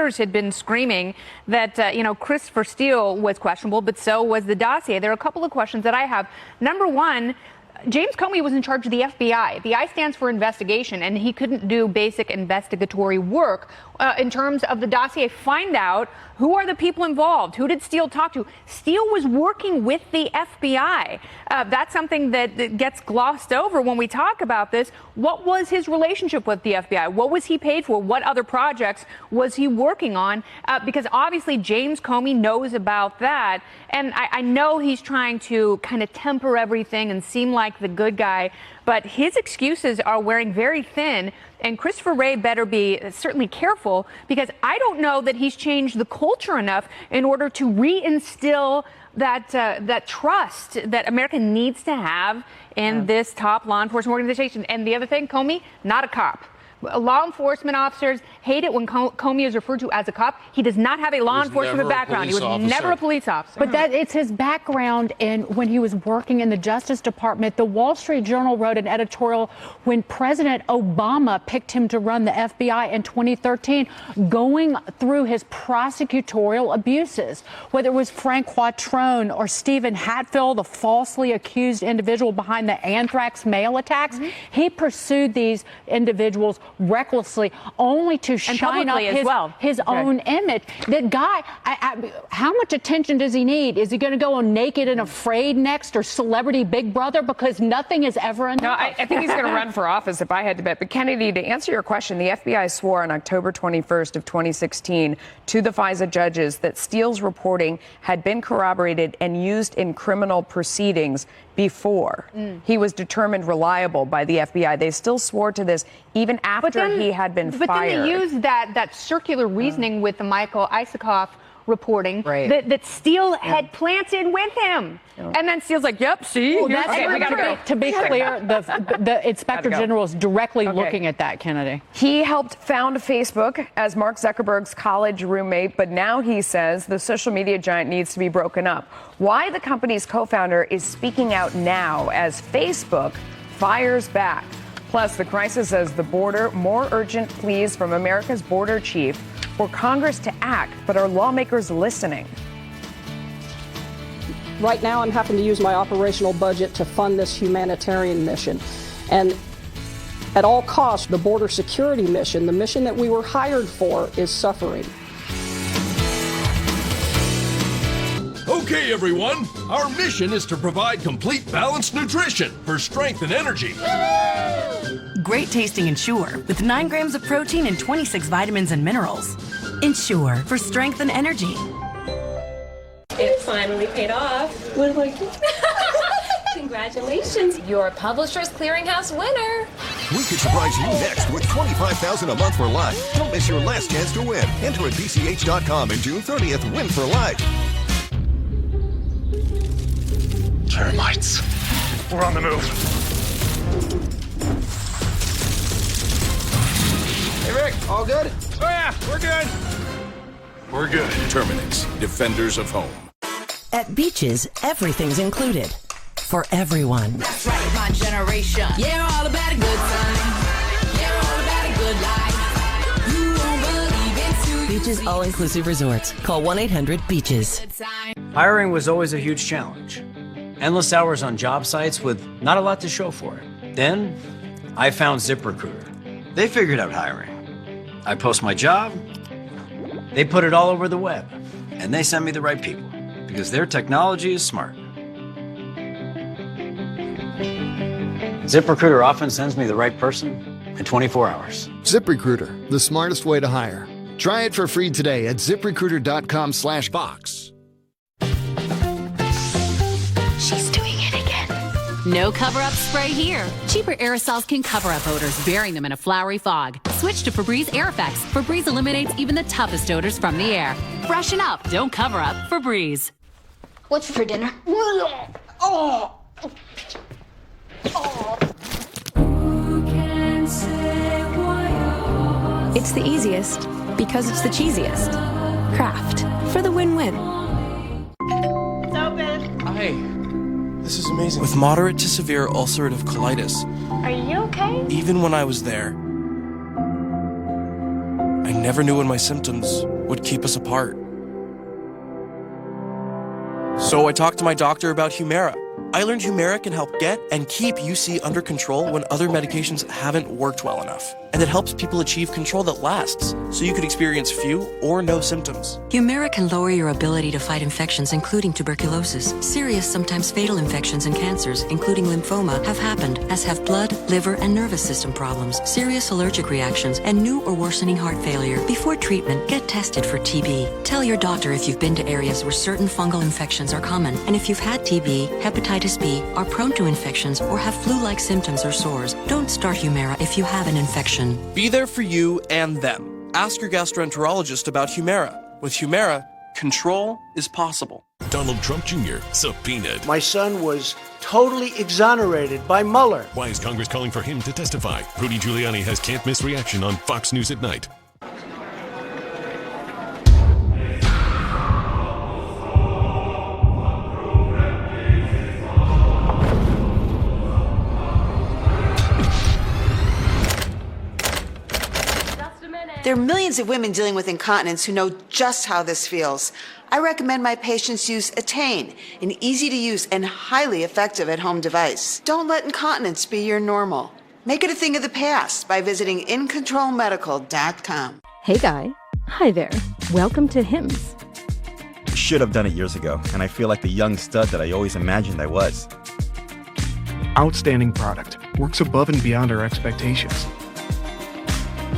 reporters had been screaming that, Christopher Steele was questionable, but so was the dossier. There are a couple of questions that I have. Number one, James Comey was in charge of the FBI. The I stands for investigation, and he couldn't do basic investigatory work in terms of the dossier. Find out who are the people involved. Who did Steele talk to? Steele was working with the FBI. That's something that gets glossed over when we talk about this. What was his relationship with the FBI? What was he paid for? What other projects was he working on? Because obviously James Comey knows about that. And I know he's trying to kind of temper everything and seem like the good guy, but his excuses are wearing very thin. And Christopher Wray better be certainly careful, because I don't know that he's changed the culture enough in order to reinstill that trust that America needs to have in this top law enforcement organization. And the other thing, Comey, not a cop. Law enforcement officers hate it when Comey is referred to as a cop. He does not have a law enforcement background. He was never a police officer. But it's his background in when he was working in the Justice Department. The Wall Street Journal wrote an editorial when President Obama picked him to run the FBI in 2013, going through his prosecutorial abuses, whether it was Frank Quattrone or Stephen Hatfield, the falsely accused individual behind the anthrax mail attacks. He pursued these individuals recklessly, only to shine up his own image. The guy, how much attention does he need? Is he going to go on Naked and Afraid next, or Celebrity Big Brother? Because nothing is ever enough. No, I think he's going to run for office if I had to bet. But Kennedy, to answer your question, the FBI swore on October 21st of 2016 to the FISA judges that Steele's reporting had been corroborated and used in criminal proceedings before he was determined reliable by the FBI. They still swore to this even after he had been fired. But then they used that circular reasoning with the Michael Isikoff reporting that Steele had planted with him. And then Steele's like, yep, see? Well, we gotta go. To be clear, the Inspector General is directly looking at that, Kennedy. He helped found Facebook as Mark Zuckerberg's college roommate, but now he says the social media giant needs to be broken up. Why the company's co-founder is speaking out now as Facebook fires back. Plus, the crisis has the border, more urgent pleas from America's border chief for Congress to act, but are lawmakers listening? Right now, I'm having to use my operational budget to fund this humanitarian mission. And at all costs, the border security mission, the mission that we were hired for, is suffering. Okay, everyone, our mission is to provide complete balanced nutrition for strength and energy. Great tasting Ensure with 9 grams of protein and 26 vitamins and minerals. Ensure for strength and energy. It finally paid off. What do I do? Congratulations, you're a Publishers Clearinghouse winner. We could surprise you next with $25,000 a month for life. Don't miss your last chance to win. Enter at PCH.com and June 30th. Win for life. Termites. We're on the move. Hey, Rick, all good? Oh, yeah, we're good. We're good. Terminix, defenders of home. At Beaches, everything's included. For everyone. That's right, my generation. Yeah, all about a good time. Yeah, all about a good life. You won't believe it too. Beaches All-Inclusive Resorts. Call 1-800-BEACHES. Hiring was always a huge challenge. Endless hours on job sites with not a lot to show for it. Then, I found ZipRecruiter. They figured out hiring. I post my job, they put it all over the web, and they send me the right people, because their technology is smart. ZipRecruiter often sends me the right person in 24 hours. ZipRecruiter, the smartest way to hire. Try it for free today at ZipRecruiter.com/Fox. No cover-up spray here. Cheaper aerosols can cover up odors, burying them in a flowery fog. Switch to Febreze Air Effects. Febreze eliminates even the toughest odors from the air. Freshen up, don't cover up. Febreze. What's for dinner? It's the easiest because it's the cheesiest. Kraft, for the win-win. It's open. Hi. This is amazing. With moderate to severe ulcerative colitis. Are you okay? Even when I was there, I never knew when my symptoms would keep us apart. So I talked to my doctor about Humira. I learned Humira can help get and keep UC under control when other medications haven't worked well enough. And it helps people achieve control that lasts, so you could experience few or no symptoms. Humira can lower your ability to fight infections, including tuberculosis. Serious, sometimes fatal infections and cancers, including lymphoma, have happened, as have blood, liver, and nervous system problems, serious allergic reactions, and new or worsening heart failure. Before treatment, get tested for TB. Tell your doctor if you've been to areas where certain fungal infections are common, and if you've had TB, hepatitis B, are prone to infections, or have flu-like symptoms or sores. Don't start Humira if you have an infection. Be there for you and them. Ask your gastroenterologist about Humira. With Humira, control is possible. Donald Trump Jr. subpoenaed. My son was totally exonerated by Mueller. Why is Congress calling for him to testify? Rudy Giuliani has can't miss reaction on Fox News at Night. There are millions of women dealing with incontinence who know just how this feels. I recommend my patients use Attain, an easy-to-use and highly effective at-home device. Don't let incontinence be your normal. Make it a thing of the past by visiting InControlMedical.com. Hey, Guy. Hi there. Welcome to HIMS. Should have done it years ago, and I feel like the young stud that I always imagined I was. Outstanding product. Works above and beyond our expectations.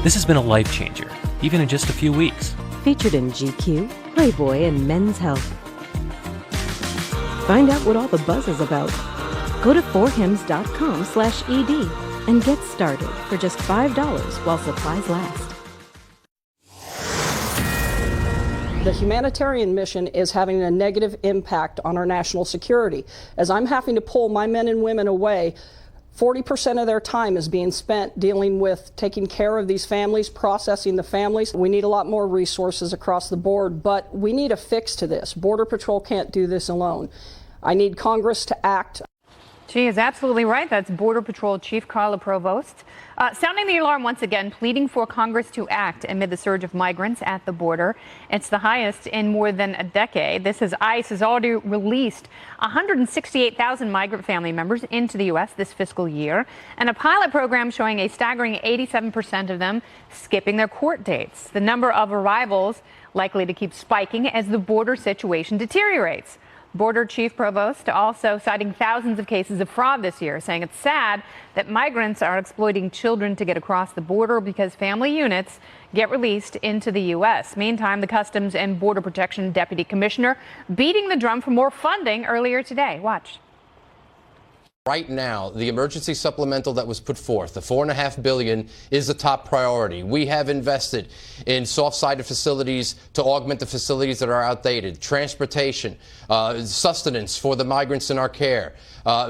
This has been a life changer, even in just a few weeks. Featured in GQ, Playboy, and Men's Health. Find out what all the buzz is about. Go to forhims.com/ED and get started for just $5 while supplies last. The humanitarian mission is having a negative impact on our national security. As I'm having to pull my men and women away, 40% of their time is being spent dealing with taking care of these families, processing the families. We need a lot more resources across the board, but we need a fix to this. Border Patrol can't do this alone. I need Congress to act. She is absolutely right. That's Border Patrol Chief Carla Provost. Sounding the alarm once again, pleading for Congress to act amid the surge of migrants at the border. It's the highest in more than a decade. ICE has already released 168,000 migrant family members into the U.S. this fiscal year, and a pilot program showing a staggering 87% of them skipping their court dates. The number of arrivals likely to keep spiking as the border situation deteriorates. Border Chief Provost also citing thousands of cases of fraud this year, saying it's sad that migrants are exploiting children to get across the border because family units get released into the U.S. Meantime, the Customs and Border Protection Deputy Commissioner beating the drum for more funding earlier today. Watch. Right now, the emergency supplemental that was put forth, the $4.5 billion, is the top priority. We have invested in soft-sided facilities to augment the facilities that are outdated, transportation, sustenance for the migrants in our care,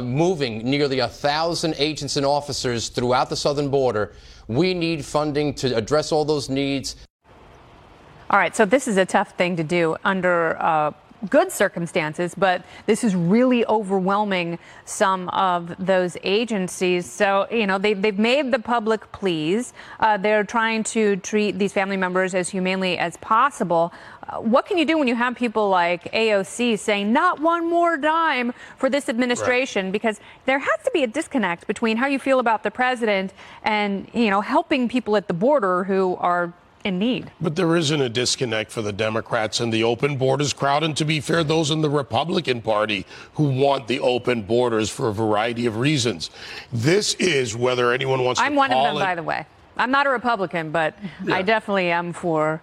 moving nearly 1,000 agents and officers throughout the southern border. We need funding to address all those needs. All right, so this is a tough thing to do under good circumstances, but this is really overwhelming some of those agencies. So, you know, they've made the public pleas. They're trying to treat these family members as humanely as possible. What can you do when you have people like AOC saying not one more dime for this administration? Right. Because there has to be a disconnect between how you feel about the president and, you know, helping people at the border who are in need. But there isn't a disconnect for the Democrats and the open borders crowd. And to be fair, those in the Republican Party who want the open borders for a variety of reasons. This is whether anyone wants to call it. I'm one of them, by the way. I'm not a Republican, but Yeah. I definitely am for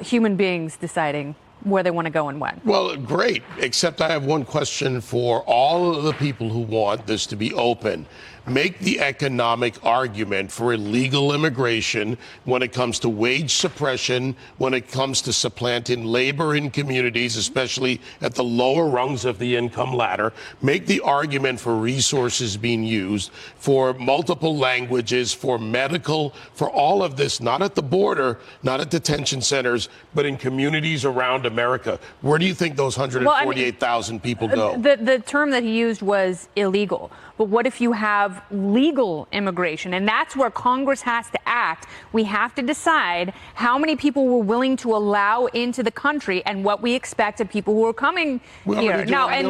human beings deciding where they want to go and when. Well, great, except I have one question for all of the people who want this to be open. Make the economic argument for illegal immigration when it comes to wage suppression, when it comes to supplanting labor in communities, especially at the lower rungs of the income ladder. Make the argument for resources being used, for multiple languages, for medical, for all of this, not at the border, not at detention centers, but in communities around America. Where do you think those 148,000 people go? The term that he used was illegal. But what if you have of legal immigration. And that's where Congress has to act. We have to decide how many people we're willing to allow into the country and what we expect of people who are coming here. No, okay,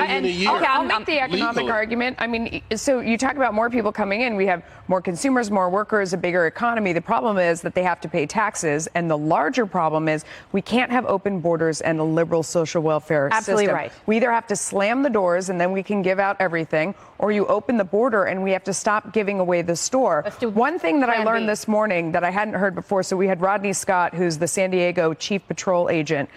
I'll make the economic argument. I mean, so you talk about more people coming in. We have more consumers, more workers, a bigger economy. The problem is that they have to pay taxes. And the larger problem is we can't have open borders and a liberal social welfare Absolutely system. right. We either have to slam the doors and then we can give out everything, or you open the border and we have to stop giving away the store. One thing that I learned this morning that I hadn't heard before, so we had Rodney Scott, who's the San Diego Chief Patrol Agent,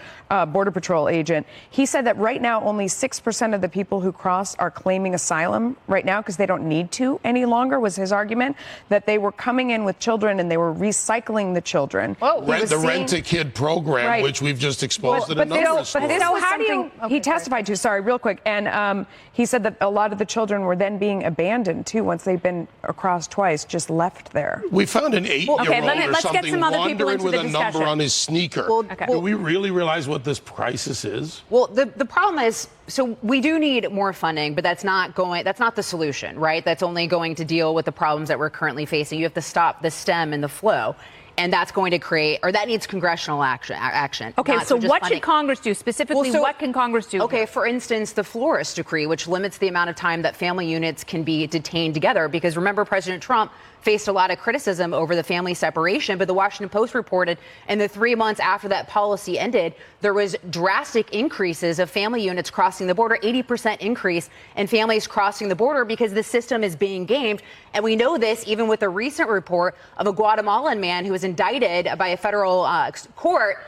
Border Patrol agent. He said that right now only 6% of the people who cross are claiming asylum right now because they don't need to any longer, was his argument, that they were coming in with children and they were recycling the children. The Rent-A-Kid program, which we've just exposed in a number of schools. But this was something he testified to, sorry, real quick. And he said that a lot of the children were then being abandoned, too, once they've been across twice, just left there. We found an 8-year-old or something wandering with a number on his sneaker. Do we really realize what this crisis is? Well, the problem is, so we do need more funding, but that's not the solution, right? That's only going to deal with the problems that we're currently facing. You have to stop the stem and the flow. And that's going to create, or that needs congressional action. Okay, so what should Congress do? Specifically, what can Congress do? Okay, for instance, the Flores decree, which limits the amount of time that family units can be detained together. Because remember, President Trump faced a lot of criticism over the family separation, but the Washington Post reported in the 3 months after that policy ended, there was drastic increases of family units crossing the border, 80% increase in families crossing the border because the system is being gamed. And we know this even with a recent report of a Guatemalan man who was indicted by a federal court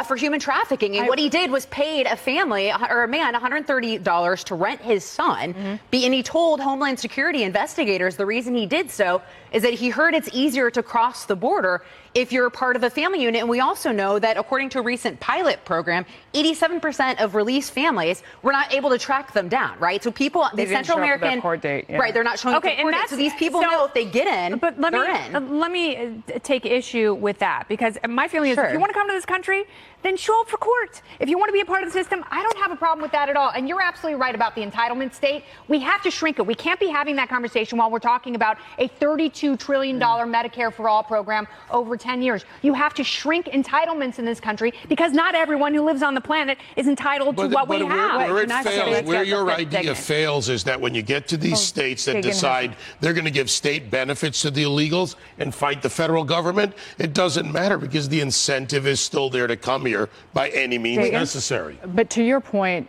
for human trafficking. And what he did was paid a family or a man $130 to rent his son. And he told Homeland Security investigators the reason he did so is that he heard it's easier to cross the border if you're a part of a family unit. And we also know that according to a recent pilot program, 87% of released families were not able to track them down, right? So people, the Central American, court date, right, they're not showing up to court date. So these people know if they get in, but let me take issue with that, because my feeling is if you want to come to this country, then show up for court. If you want to be a part of the system, I don't have a problem with that at all. And you're absolutely right about the entitlement state. We have to shrink it. We can't be having that conversation while we're talking about a $32 trillion Medicare for All program over 10 years. You have to shrink entitlements in this country because not everyone who lives on the planet is entitled to what we have. Where it fails, where your idea fails is that when you get to these states that decide they're going to give state benefits to the illegals and fight the federal government, it doesn't matter because the incentive is still there to come here by any means necessary. But to your point,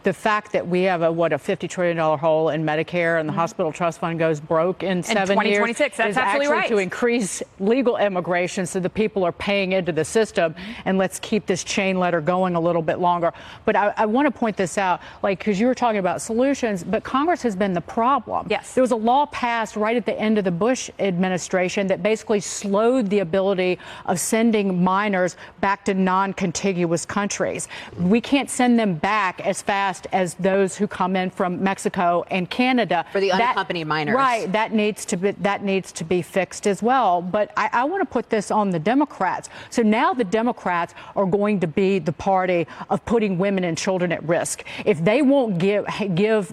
the fact that we have a $50 trillion hole in Medicare and the hospital trust fund goes broke in 7 years 2026, that's is absolutely actually right. to increase legal immigration so the people are paying into the system, and let's keep this chain letter going a little bit longer. But I want to point this out, because you were talking about solutions, but Congress has been the problem. Yes. There was a law passed right at the end of the Bush administration that basically slowed the ability of sending minors back to non-contiguous countries. We can't send them back as fast as those who come in from Mexico and Canada. For the unaccompanied minors. Right. That needs to be fixed as well. But I want to put this on the Democrats. So now the Democrats are going to be the party of putting women and children at risk. If they won't give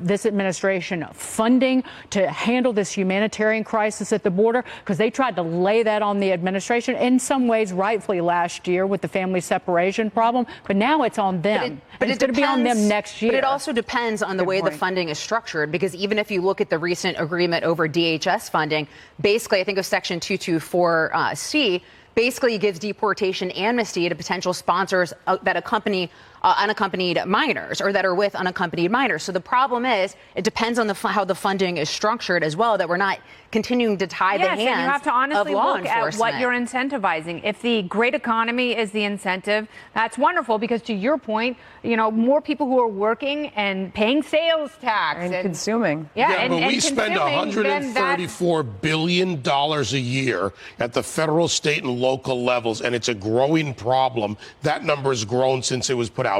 this administration funding to handle this humanitarian crisis at the border, because they tried to lay that on the administration in some ways rightfully last year with the family separation problem, but now it's on them. But it's going to be on them next year. But it also depends on the way the funding is structured, because even if you look at the recent agreement over DHS funding, basically I think of Section 224C, basically gives deportation amnesty to potential sponsors that accompany unaccompanied minors or that are with unaccompanied minors. So the problem is it depends on how the funding is structured as well, that we're not continuing to tie the hands and you have to honestly of law look at what you're incentivizing. If the great economy is the incentive, that's wonderful, because to your point, more people who are working and paying sales tax and consuming. But we spend $134 billion a year at the federal, state, and local levels, and it's a growing problem. That number has grown since it was put out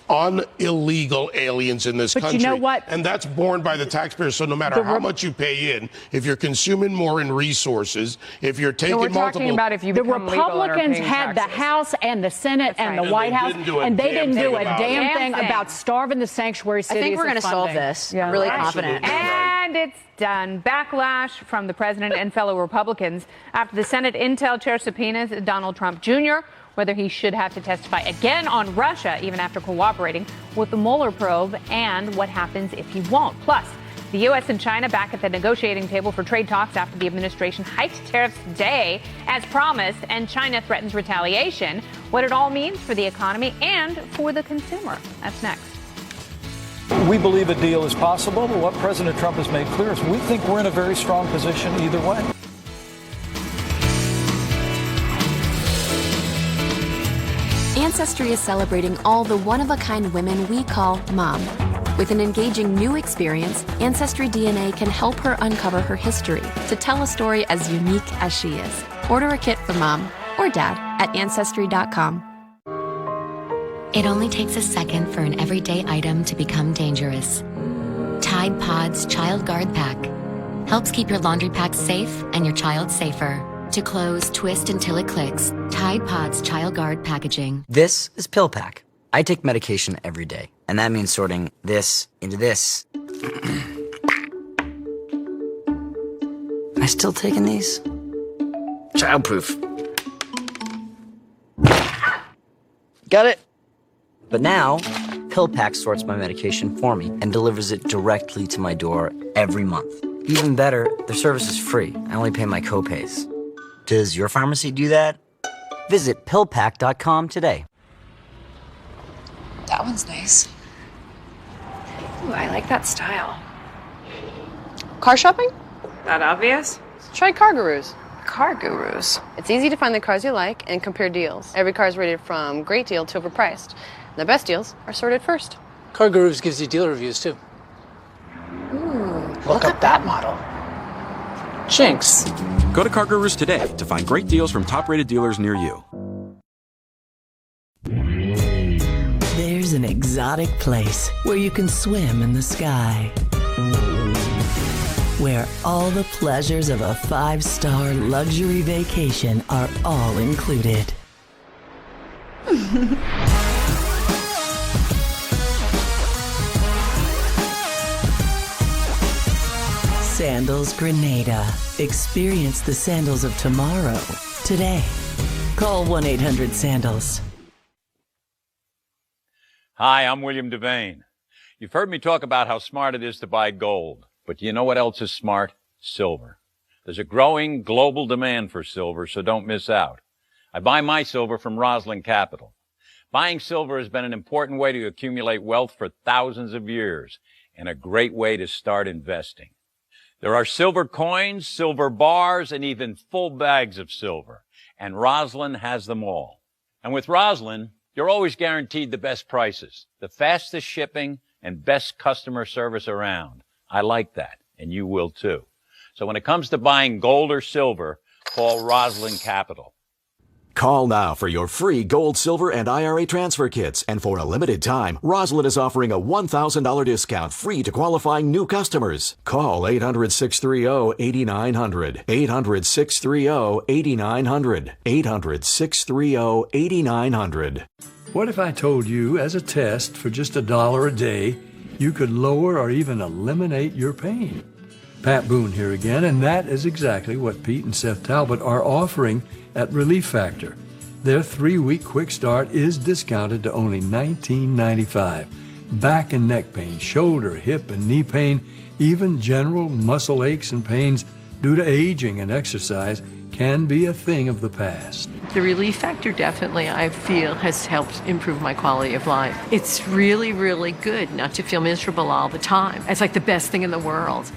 on illegal aliens in this country. You know what? And that's borne by the taxpayers. So no matter how much you pay in, if you're consuming more in resources, if you're taking we're multiple... talking about if you the become legal and are Republicans paying had taxes. the House and the Senate and the White House, and they didn't do a damn thing about starving the sanctuary cities. I think we're going to solve this. I'm really confident. And And it's done. Backlash from the president and fellow Republicans after the Senate Intel Chair subpoenas Donald Trump Jr., whether he should have to testify again on Russia, even after cooperating with the Mueller probe, and what happens if he won't. Plus, the U.S. and China back at the negotiating table for trade talks after the administration hiked tariffs today, as promised, and China threatens retaliation. What it all means for the economy and for the consumer. That's next. We believe a deal is possible, but what President Trump has made clear is we think we're in a very strong position either way. Ancestry is celebrating all the one-of-a-kind women we call Mom. With an engaging new experience, Ancestry DNA can help her uncover her history to tell a story as unique as she is. Order a kit for Mom or Dad at Ancestry.com. It only takes a second for an everyday item to become dangerous. Tide Pods Child Guard Pack helps keep your laundry pack safe and your child safer. To close, twist until it clicks. Tide Pods Child Guard Packaging. This is PillPack. I take medication every day, and that means sorting this into this. Am I still taking these? Childproof. Got it. But now, PillPack sorts my medication for me and delivers it directly to my door every month. Even better, their service is free. I only pay my copays. Does your pharmacy do that? Visit PillPack.com today. That one's nice. Ooh, I like that style. Car shopping? That obvious? Try Car Gurus. Car Gurus. It's easy to find the cars you like and compare deals. Every car is rated from great deal to overpriced. The best deals are sorted first. Car Gurus gives you deal reviews, too. Ooh, Look up that model. Jinx. Go to CarGurus today to find great deals from top-rated dealers near you. There's an exotic place where you can swim in the sky, where all the pleasures of a 5-star luxury vacation are all included. Sandals Grenada. Experience the sandals of tomorrow today. Call 1-800-SANDALS. Hi, I'm William Devane. You've heard me talk about how smart it is to buy gold. But do you know what else is smart? Silver. There's a growing global demand for silver, so don't miss out. I buy my silver from Roslyn Capital. Buying silver has been an important way to accumulate wealth for thousands of years and a great way to start investing. There are silver coins, silver bars, and even full bags of silver. And Roslyn has them all. And with Roslyn, you're always guaranteed the best prices, the fastest shipping, and best customer service around. I like that, and you will too. So when it comes to buying gold or silver, call Roslyn Capital. Call now for your free gold, silver, and IRA transfer kits. And for a limited time, Roslyn is offering a $1,000 discount free to qualifying new customers. Call 800-630-8900. 800-630-8900. 800-630-8900. What if I told you, as a test for just $1 a day, you could lower or even eliminate your pain? Pat Boone here again, and that is exactly what Pete and Seth Talbot are offering at Relief Factor. Their 3-week quick start is discounted to only $19.95. Back and neck pain, shoulder, hip, and knee pain, even general muscle aches and pains due to aging and exercise can be a thing of the past. The Relief Factor definitely, I feel, has helped improve my quality of life. It's really, really good not to feel miserable all the time. It's like the best thing in the world.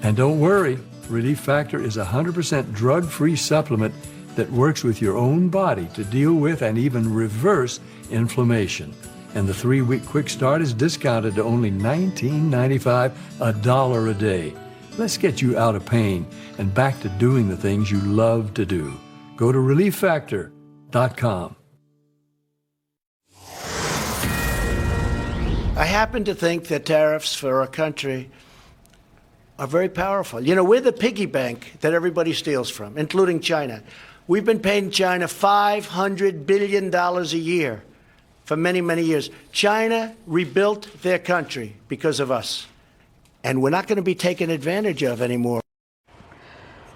And don't worry, Relief Factor is a 100% drug-free supplement that works with your own body to deal with and even reverse inflammation. And the 3-week quick start is discounted to only $19.95, $1 a day. Let's get you out of pain and back to doing the things you love to do. Go to ReliefFactor.com. I happen to think that tariffs for a country are very powerful. You know, we're the piggy bank that everybody steals from, including China. We've been paying China $500 billion a year for many, many years. China rebuilt their country because of us. and we're not going to be taken advantage of anymore.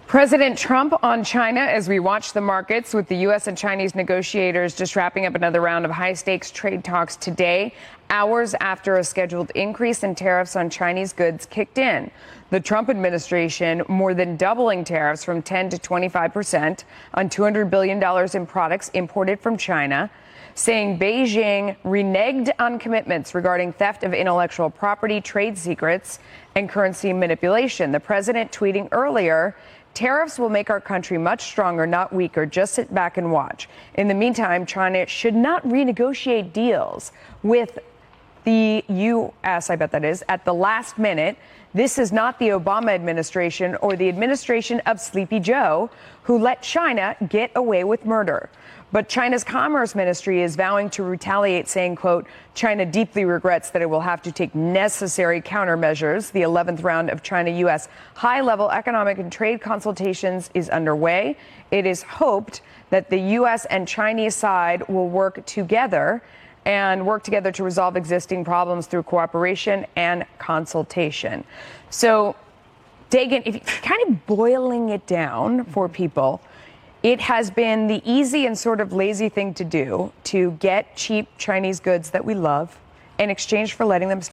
President Trump on China as we watch the markets, with the U.S. and Chinese negotiators just wrapping up another round of high-stakes trade talks today, hours after a scheduled increase in tariffs on Chinese goods kicked in. The Trump administration more than doubling tariffs from 10 to 25% on $200 billion in products imported from China, saying Beijing reneged on commitments regarding theft of intellectual property, trade secrets, and currency manipulation. The president tweeting earlier, "Tariffs will make our country much stronger, not weaker. Just sit back and watch." In the meantime, China should not renegotiate deals with the U.S., I bet that is, at the last minute. This is not the Obama administration or the administration of Sleepy Joe, who let China get away with murder. But China's Commerce Ministry is vowing to retaliate, saying, quote, "China deeply regrets that it will have to take necessary countermeasures." The 11th round of China-U.S. high-level economic and trade consultations is underway. It is hoped that the U.S. and Chinese side will work together to resolve existing problems through cooperation and consultation. So, Dagan, if you're kind of boiling it down for people, it has been the easy and sort of lazy thing to do to get cheap Chinese goods that we love in exchange for letting them